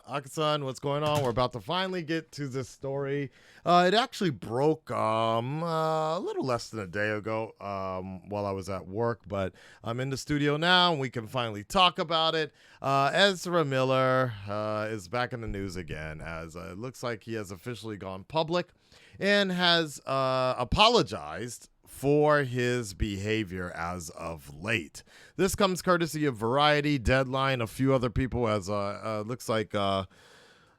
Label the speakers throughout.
Speaker 1: Akasan, what's going on? We're about to finally get to this story. It actually broke a little less than a day ago while I was at work, but I'm in the studio now and we can finally talk about it. Ezra Miller is back in the news again as it looks like he has officially gone public and has apologized for his behavior as of late. This comes courtesy of Variety, Deadline, a few other people, as looks like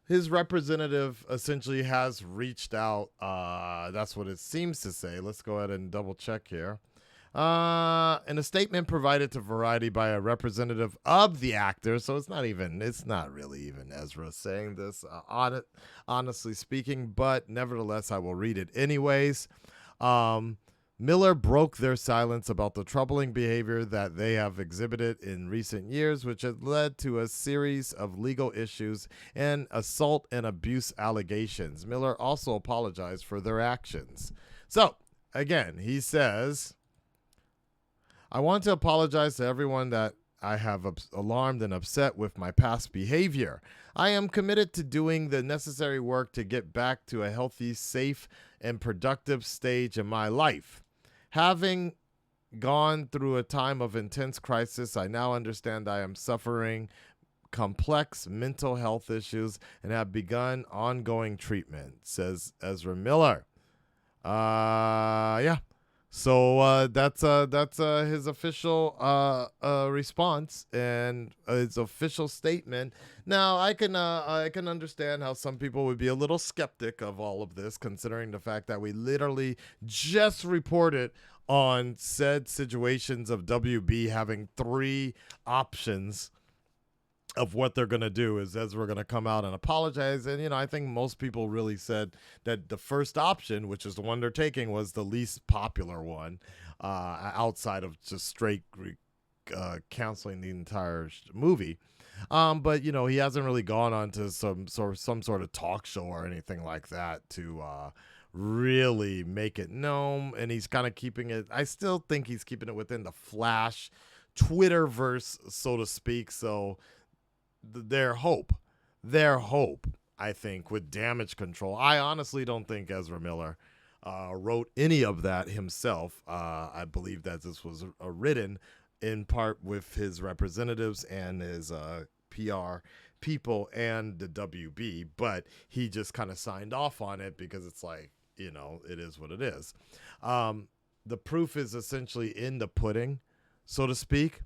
Speaker 1: his representative essentially has reached out. That's what it seems to say. Let's go ahead and double check here. In a statement provided to Variety by a representative of the actor, so it's not really even Ezra saying this, honestly speaking, but nevertheless, I will read it anyways. Miller broke their silence about the troubling behavior that they have exhibited in recent years, which has led to a series of legal issues and assault and abuse allegations. Miller also apologized for their actions. So, again, he says, I want to apologize to everyone that I have alarmed and upset with my past behavior. I am committed to doing the necessary work to get back to a healthy, safe, and productive stage in my life. Having gone through a time of intense crisis, I now understand I am suffering complex mental health issues and have begun ongoing treatment, says Ezra Miller. Yeah. So that's his official response and his official statement. Now I can understand how some people would be a little skeptic of all of this, considering the fact that we literally just reported on said situations of WB having 3 options of what they're going to do. Is Ezra going to come out and apologize? And, I think most people really said that the first option, which is the one they're taking, was the least popular one outside of just straight canceling the entire movie. But, he hasn't really gone on to some sort of talk show or anything like that to really make it known. And he's kind of keeping it, I still think he's keeping it within the Flash Twitterverse, so to speak. So, their hope, I think, with Damage Control. I honestly don't think Ezra Miller wrote any of that himself. I believe that this was written in part with his representatives and his PR people and the WB, but he just kind of signed off on it because it's like, it is what it is. The proof is essentially in the pudding, so to speak.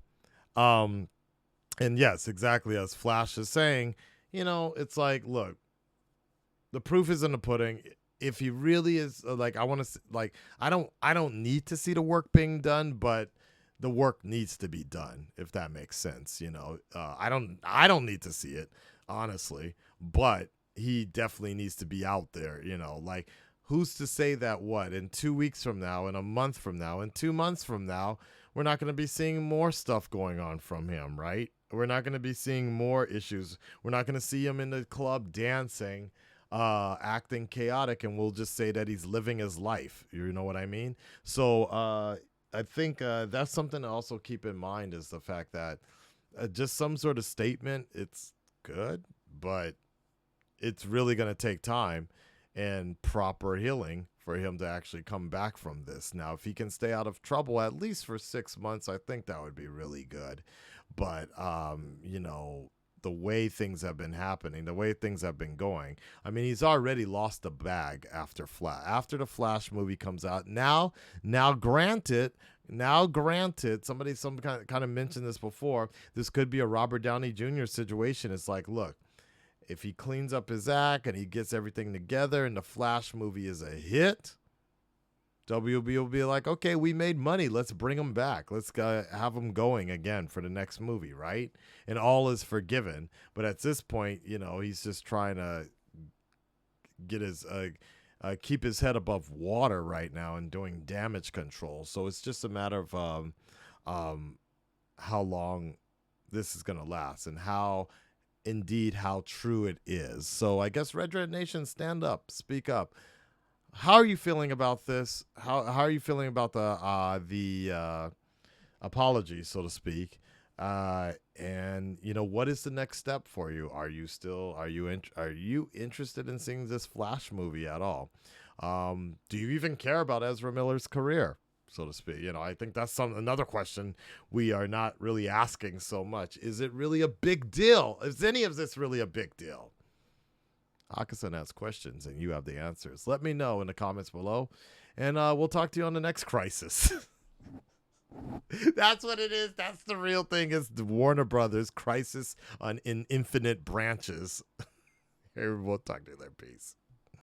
Speaker 1: And yes, exactly as Flash is saying, it's like, look, the proof is in the pudding. If he really is I don't need to see the work being done, but the work needs to be done, if that makes sense. I don't need to see it, honestly, but he definitely needs to be out there, like, who's to say that in 2 weeks from now, in a month from now, in 2 months from now, we're not going to be seeing more stuff going on from him, right? We're not going to be seeing more issues. We're not going to see him in the club dancing, acting chaotic, and we'll just say that he's living his life. You know what I mean? So I think that's something to also keep in mind, is the fact that just some sort of statement, it's good, but it's really going to take time and proper healing for him to actually come back from this. Now, if he can stay out of trouble at least for 6 months, I think that would be really good. But, the way things have been happening, the way things have been going, I mean, he's already lost the bag after the Flash movie comes out. Now granted, somebody kind of mentioned this before, this could be a Robert Downey Jr. situation. It's like, look, if he cleans up his act and he gets everything together and the Flash movie is a hit, WB will be like, okay, we made money. Let's bring him back. Let's have him going again for the next movie, right? And all is forgiven. But at this point, he's just trying to get his keep his head above water right now and doing Damage Control. So it's just a matter of how long this is going to last and how true it is. So I guess Red Red Nation, stand up, speak up. How are you feeling about this? How are you feeling about the apology, so to speak? And what is the next step for you? Are you interested in seeing this Flash movie at all? Do you even care about Ezra Miller's career, so to speak? I think that's another question we are not really asking so much. Is it really a big deal? Is any of this really a big deal? Akasan has questions and you have the answers. Let me know in the comments below, and we'll talk to you on the next crisis. That's what it is. That's the real thing. Is the Warner Brothers crisis in infinite branches. Here, we'll talk to you there. Peace.